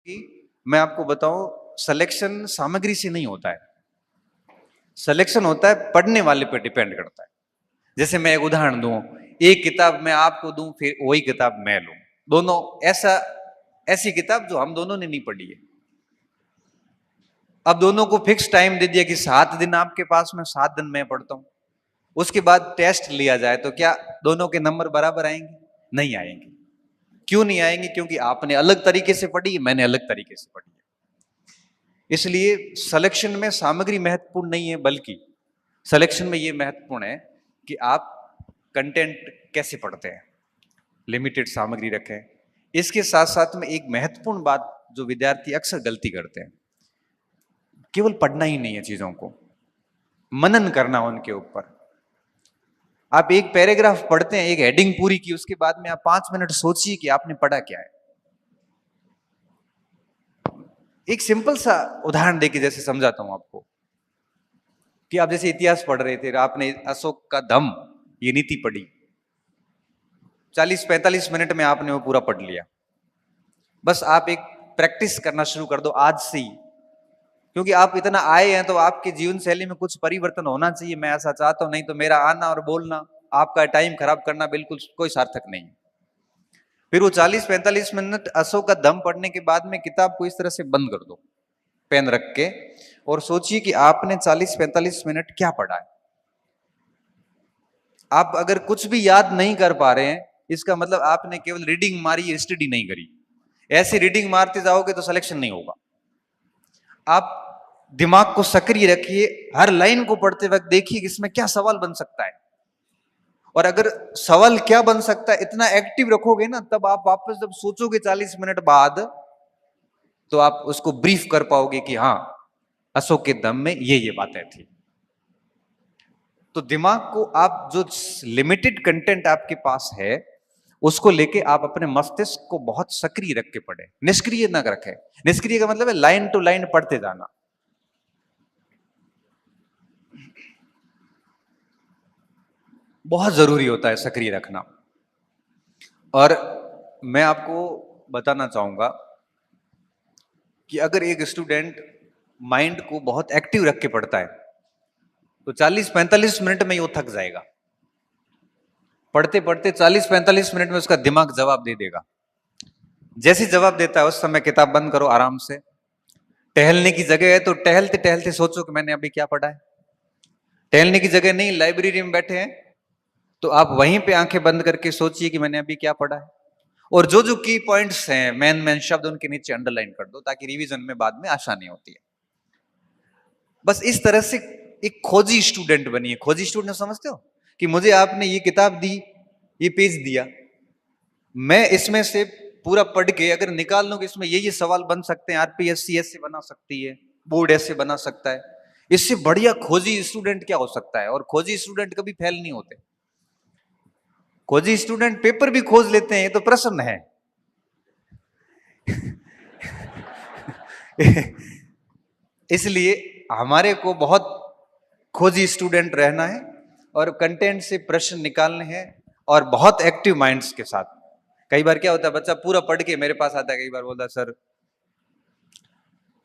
कि मैं आपको बताऊं, सिलेक्शन सामग्री से नहीं होता है। सिलेक्शन होता है पढ़ने वाले पे डिपेंड करता है। जैसे मैं एक उदाहरण दूं, एक किताब मैं आपको दूं, फिर वही किताब मैं लूं, दोनों ऐसी किताब जो हम दोनों ने नहीं पढ़ी है। अब दोनों को फिक्स टाइम दे दिया कि 7 दिन आपके पास में, 7 दिन मैं पढ़ता हूं। उसके बाद टेस्ट लिया जाए तो क्या दोनों के नंबर बराबर आएंगे? नहीं आएंगे। क्यों नहीं आएंगे? क्योंकि आपने अलग तरीके से पढ़ी, मैंने अलग तरीके से पढ़ी है। इसलिए सिलेक्शन में सामग्री महत्वपूर्ण नहीं है, बल्कि सिलेक्शन में यह महत्वपूर्ण है कि आप कंटेंट कैसे पढ़ते हैं, लिमिटेड सामग्री रखें। इसके साथ साथ में एक महत्वपूर्ण बात जो विद्यार्थी अक्सर गलती करते हैं, केवल पढ़ना ही नहीं है, चीजों को मनन करना उनके ऊपर। आप एक पैराग्राफ पढ़ते हैं, एक हेडिंग पूरी की, उसके बाद में आप 5 मिनट सोचिए कि आपने पढ़ा क्या है। एक सिंपल सा उदाहरण देके जैसे समझाता हूं आपको कि आप जैसे इतिहास पढ़ रहे थे, आपने अशोक का दम ये नीति पढ़ी, 40-45 मिनट में आपने वो पूरा पढ़ लिया। बस आप एक प्रैक्टिस करना शुरू कर दो आज से ही, क्योंकि आप इतना आए हैं तो आपकी जीवन शैली में कुछ परिवर्तन होना चाहिए। मैं ऐसा चाहता हूं, नहीं तो मेरा आना और बोलना, आपका टाइम खराब करना बिल्कुल कोई सार्थक नहीं। फिर वो 40-45 मिनट अशोक का दम पढ़ने के बाद में किताब को इस तरह से बंद कर दो, पेन रख के, और सोचिए कि आपने 40-45 मिनट क्या पढ़ा है। आप अगर कुछ भी याद नहीं कर पा रहे हैं, इसका मतलब आपने केवल रीडिंग मारी, स्टडी नहीं करी। ऐसे रीडिंग मारते जाओगे तो सिलेक्शन नहीं होगा। आप दिमाग को सक्रिय रखिए, हर लाइन को पढ़ते वक्त देखिए कि इसमें क्या सवाल बन सकता है, और अगर सवाल क्या बन सकता है इतना एक्टिव रखोगे ना, तब आप वापस जब सोचोगे 40 मिनट बाद, तो आप उसको ब्रीफ कर पाओगे कि हाँ, अशोक के दम में ये बातें थी। तो दिमाग को आप जो लिमिटेड कंटेंट आपके पास है, उसको लेके आप अपने मस्तिष्क को बहुत सक्रिय रख के पढ़े, निष्क्रिय ना रखें। निष्क्रिय का मतलब है लाइन टू लाइन पढ़ते जाना। बहुत जरूरी होता है सक्रिय रखना। और मैं आपको बताना चाहूंगा कि अगर एक स्टूडेंट माइंड को बहुत एक्टिव रख के पढ़ता है तो 40-45 मिनट में वो थक जाएगा। पढ़ते पढ़ते 40-45 मिनट में उसका दिमाग जवाब दे देगा। जैसे जवाब देता है उस समय किताब बंद करो, आराम से टहलने की जगह है तो टहलते टहलते सोचो कि मैंने अभी क्या पढ़ा है। टहलने की जगह नहीं, लाइब्रेरी में बैठे हैं तो आप वहीं पे आंखें बंद करके सोचिए कि मैंने अभी क्या पढ़ा है, और जो जो की पॉइंट्स हैं, मेन मेन शब्द, उनके नीचे अंडरलाइन कर दो ताकि रिवीजन में बाद में आसानी होती है। बस इस तरह से एक खोजी स्टूडेंट बनिए। खोजी स्टूडेंट समझते हो कि मुझे आपने ये किताब दी, ये पेज दिया, मैं इसमें से पूरा पढ़ के अगर निकाल लूं कि इसमें ये सवाल बन सकते हैं, आरपीएससी ऐसे बना सकती है, बोर्ड ऐसे बना सकता है, इससे बढ़िया खोजी स्टूडेंट क्या हो सकता है। और खोजी स्टूडेंट कभी फेल नहीं होते। खोजी स्टूडेंट पेपर भी खोज लेते हैं, ये तो प्रश्न है। इसलिए हमारे को बहुत खोजी स्टूडेंट रहना है और कंटेंट से प्रश्न निकालने हैं, और बहुत एक्टिव माइंड्स के साथ। कई बार क्या होता है, बच्चा पूरा पढ़ के मेरे पास आता है, कई बार बोलता है सर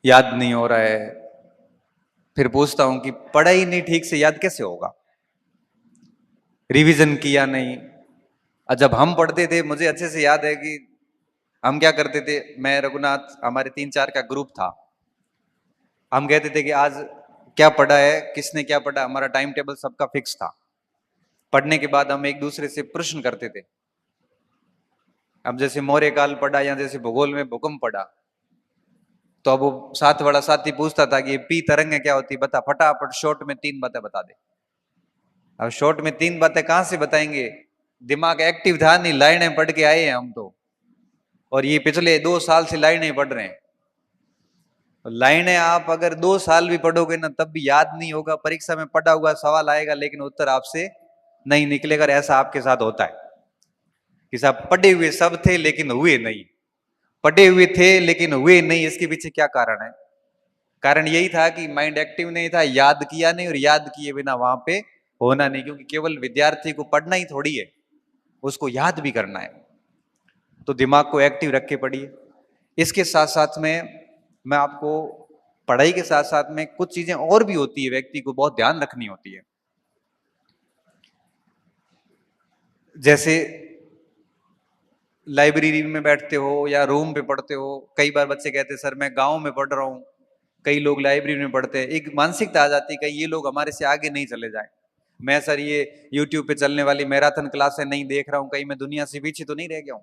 याद नहीं हो रहा है। फिर पूछता हूं कि पढ़ा ही नहीं ठीक से, याद कैसे होगा? रिवीजन किया नहीं। और जब हम पढ़ते थे, मुझे अच्छे से याद है कि हम क्या करते थे, मैं रघुनाथ, हमारे 3-4 का ग्रुप था, हम कहते थे कि आज क्या पढ़ा है, किसने क्या पढ़ा, हमारा टाइम टेबल सबका फिक्स था। पढ़ने के बाद हम एक दूसरे से प्रश्न करते थे। अब जैसे मौर्य काल पढ़ा या जैसे भूगोल में भूकंप पढ़ा, तो अब वो साथ वाला साथी पूछता था कि पी तरंग क्या होती, बता फटाफट शॉर्ट में 3 बातें बता दे। अब शॉर्ट में 3 बातें कहां से बताएंगे, दिमाग एक्टिव था नहीं, लाइनें पढ़ के आए हैं हम तो, और ये पिछले 2 साल से लाइनें पढ़ रहे हैं। लाइनें आप अगर 2 साल भी पढ़ोगे ना, तब भी याद नहीं होगा। परीक्षा में पढ़ा हुआ सवाल आएगा लेकिन उत्तर आपसे नहीं निकलेगा। ऐसा आपके साथ होता है कि साहब पढ़े हुए सब थे लेकिन हुए नहीं, पढ़े हुए थे लेकिन हुए नहीं। इसके पीछे क्या कारण है? कारण यही था कि माइंड एक्टिव नहीं था, याद किया नहीं, और याद किए बिना वहां पे होना नहीं। क्योंकि केवल विद्यार्थी को पढ़ना ही थोड़ी है, उसको याद भी करना है। तो दिमाग को एक्टिव रख के पढ़िए। इसके साथ साथ में मैं आपको पढ़ाई के साथ साथ में कुछ चीजें और भी होती है, व्यक्ति को बहुत ध्यान रखनी होती है। जैसे लाइब्रेरी में बैठते हो या रूम पे पढ़ते हो, कई बार बच्चे कहते हैं सर मैं गांव में पढ़ रहा हूं, कई लोग लाइब्रेरी में पढ़ते हैं, एक मानसिकता आ जाती है कहीं ये लोग हमारे से आगे नहीं चले जाए। मैं सर ये यूट्यूब पे चलने वाली मैराथन क्लासें नहीं देख रहा हूं, कहीं मैं दुनिया से पीछे तो नहीं रह गया हूं।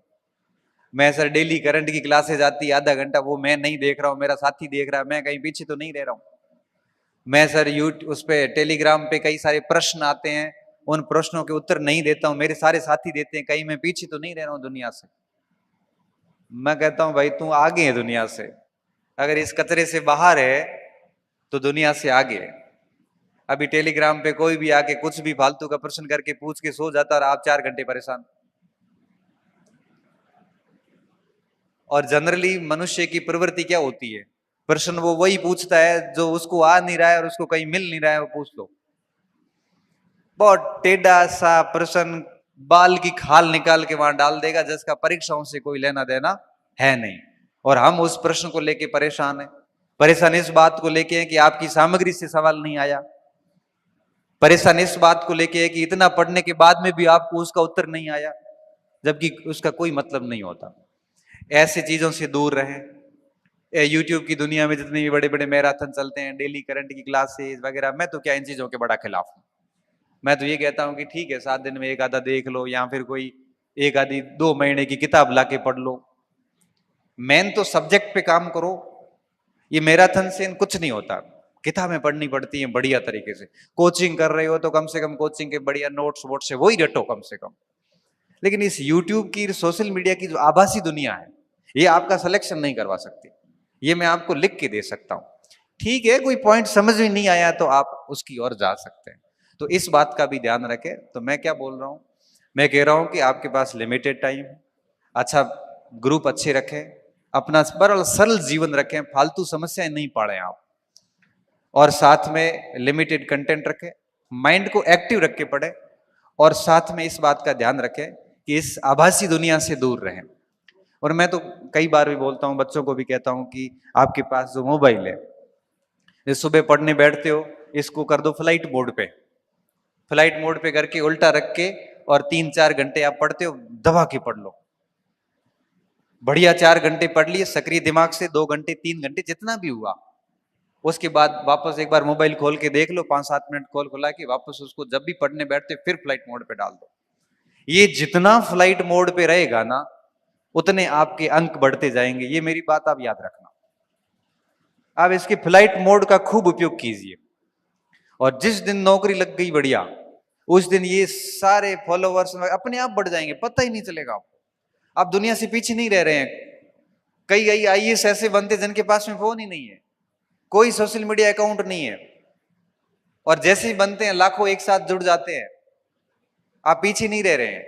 मैं सर डेली करंट की क्लासेज आती है आधा घंटा, वो मैं नहीं देख रहा हूं, मेरा साथी देख रहा है, मैं कहीं पीछे तो नहीं रह रहा हूं। मैं सर यूट्यूब उस पे टेलीग्राम पे कई सारे प्रश्न आते हैं, उन प्रश्नों के उत्तर नहीं देता हूं, मेरे सारे साथी देते हैं, कहीं मैं पीछे तो नहीं रह रहा हूं दुनिया से। मैं कहता हूं भाई तू आगे है दुनिया से, अगर इस कचरे से बाहर है तो दुनिया से आगे है। अभी टेलीग्राम पे कोई भी आके कुछ भी फालतू का प्रश्न करके पूछ के सो जाता और आप 4 घंटे परेशान। और जनरली मनुष्य की प्रवृत्ति क्या होती है, प्रश्न वो वही पूछता है जो उसको आ नहीं रहा है और उसको कहीं मिल नहीं रहा है, वो पूछ लो। बहुत टेढ़ा सा प्रश्न, बाल की खाल निकाल के वहां डाल देगा, जिसका परीक्षाओं से कोई लेना देना है नहीं। और हम उस प्रश्न को लेके परेशान है। परेशान इस बात को लेके है कि आपकी सामग्री से सवाल नहीं आया, परेशान इस बात को लेके है कि इतना पढ़ने के बाद में भी आपको उसका उत्तर नहीं आया, जबकि उसका कोई मतलब नहीं होता। ऐसे चीजों से दूर रहें। यूट्यूब की दुनिया में जितने भी बड़े बड़े मैराथन चलते हैं, डेली करंट की क्लासेस वगैरह, मैं तो क्या इन चीजों के बड़ा खिलाफ हूं। मैं तो ये कहता हूं कि ठीक है 7 दिन में एक आधा देख लो, या फिर कोई एक आधी 2 महीने की किताब लाके पढ़ लो, मेन तो सब्जेक्ट पे काम करो। ये मैराथन से कुछ नहीं होता, किताबें पढ़नी पड़ती हैं बढ़िया तरीके से। कोचिंग कर रहे हो तो कम से कम कोचिंग के बढ़िया नोट्स वोट्स से वही रटो कम से कम। लेकिन इस यूट्यूब की, सोशल मीडिया की जो आभासी दुनिया है, ये आपका सिलेक्शन नहीं करवा सकती। ये मैं आपको लिख के दे सकता हूं। ठीक है, कोई पॉइंट समझ में नहीं आया तो आप उसकी ओर जा सकते हैं। तो इस बात का भी ध्यान रखें। तो मैं क्या बोल रहा हूं, मैं कह रहा हूं कि आपके पास लिमिटेड टाइम, अच्छा ग्रुप अच्छे रखें, अपना सरल सरल जीवन रखें, फालतू समस्याएं नहीं पाड़ें आप, और साथ में लिमिटेड कंटेंट रखें, माइंड को एक्टिव रख के पढ़ें, और साथ में इस बात का ध्यान रखें कि इस आभासी दुनिया से दूर रहें। और मैं तो कई बार भी बोलता हूं, बच्चों को भी कहता हूं कि आपके पास जो मोबाइल है, सुबह पढ़ने बैठते हो, इसको कर दो फ्लाइट मोड पे। फ्लाइट मोड पे करके उल्टा रख के, और 3-4 घंटे आप पढ़ते हो, दबा के पढ़ लो, बढ़िया 4 घंटे पढ़ लिए सक्रिय दिमाग से, 2 घंटे 3 घंटे जितना भी हुआ। उसके बाद वापस एक बार मोबाइल खोल के देख लो, 5-7 मिनट खोल खुला के, वापस उसको जब भी पढ़ने बैठते फिर फ्लाइट मोड पे डाल दो। ये जितना फ्लाइट मोड पे रहेगा ना, उतने आपके अंक बढ़ते जाएंगे। ये मेरी बात आप याद रखना। आप इसके फ्लाइट मोड का खूब उपयोग कीजिए, और जिस दिन नौकरी लग गई बढ़िया, उस दिन ये सारे फॉलोवर्स अपने आप बढ़ जाएंगे, पता ही नहीं चलेगा आपको। आप दुनिया से पीछे नहीं रह रहे हैं। कई कई आईएएस ऐसे बनते जिनके पास में फोन ही नहीं है, कोई सोशल मीडिया अकाउंट नहीं है, और जैसे ही बनते हैं लाखों एक साथ जुड़ जाते हैं। आप पीछे नहीं रह रहे हैं।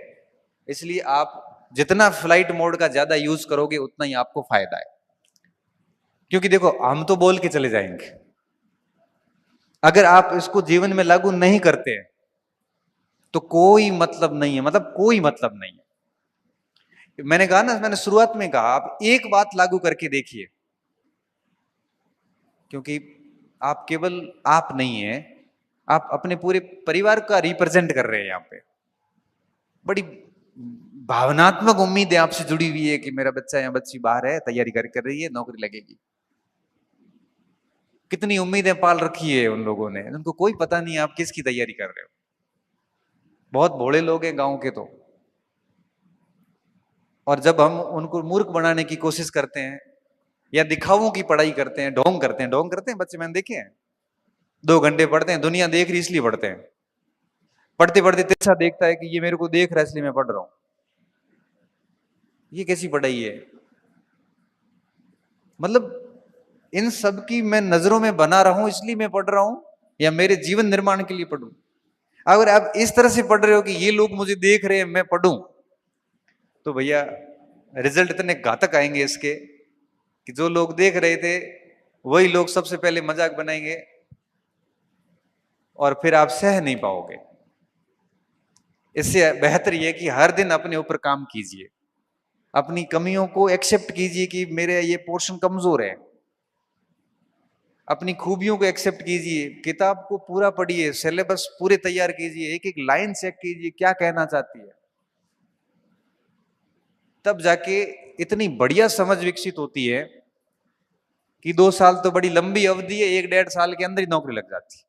इसलिए आप जितना फ्लाइट मोड का ज्यादा यूज करोगे, उतना ही आपको फायदा है। क्योंकि देखो, हम तो बोल के चले जाएंगे, अगर आप इसको जीवन में लागू नहीं करते हैं तो कोई मतलब नहीं है, मतलब कोई मतलब नहीं है। मैंने कहा ना, मैंने शुरुआत में कहा, आप एक बात लागू करके देखिए, क्योंकि आप केवल आप नहीं है, आप अपने पूरे परिवार का रिप्रेजेंट कर रहे हैं। यहाँ पे बड़ी भावनात्मक उम्मीदें आपसे जुड़ी हुई है कि मेरा बच्चा या बच्ची बाहर है, तैयारी कर रही है, नौकरी लगेगी। कितनी उम्मीदें पाल रखी है उन लोगों ने, उनको कोई पता नहीं है आप किसकी तैयारी कर रहे हो। बहुत भोले लोग हैं गांव के तो। और जब हम उनको मूर्ख बनाने की कोशिश करते हैं, या दिखावों की पढ़ाई करते हैं, ढोंग करते हैं बच्चे, मैंने देखे हैं। 2 घंटे पढ़ते हैं, दुनिया देख रही इसलिए पढ़ते हैं, पढ़ते पढ़ते तिरछा देखता है कि ये मेरे को देख रहा है इसलिए मैं पढ़ रहा हूं। ये कैसी पढ़ाई है? मतलब इन सब की मैं नजरों में बना रहा हूं इसलिए मैं पढ़ रहा हूं, या मेरे जीवन निर्माण के लिए पढ़ूं? अगर आप इस तरह से पढ़ रहे हो कि ये लोग मुझे देख रहे हैं मैं पढ़ूं, तो भैया रिजल्ट इतने घातक आएंगे इसके कि जो लोग देख रहे थे वही लोग सबसे पहले मजाक बनाएंगे, और फिर आप सह नहीं पाओगे। इससे बेहतर यह कि हर दिन अपने ऊपर काम कीजिए, अपनी कमियों को एक्सेप्ट कीजिए कि मेरे ये पोर्शन कमजोर है। अपनी खूबियों को एक्सेप्ट कीजिए, किताब को पूरा पढ़िए, सिलेबस पूरे तैयार कीजिए, एक एक लाइन चेक कीजिए क्या कहना चाहती है। तब जाके इतनी बढ़िया समझ विकसित होती है कि 2 साल तो बड़ी लंबी अवधि है, 1 डेढ़ साल के अंदर ही नौकरी लग जाती है।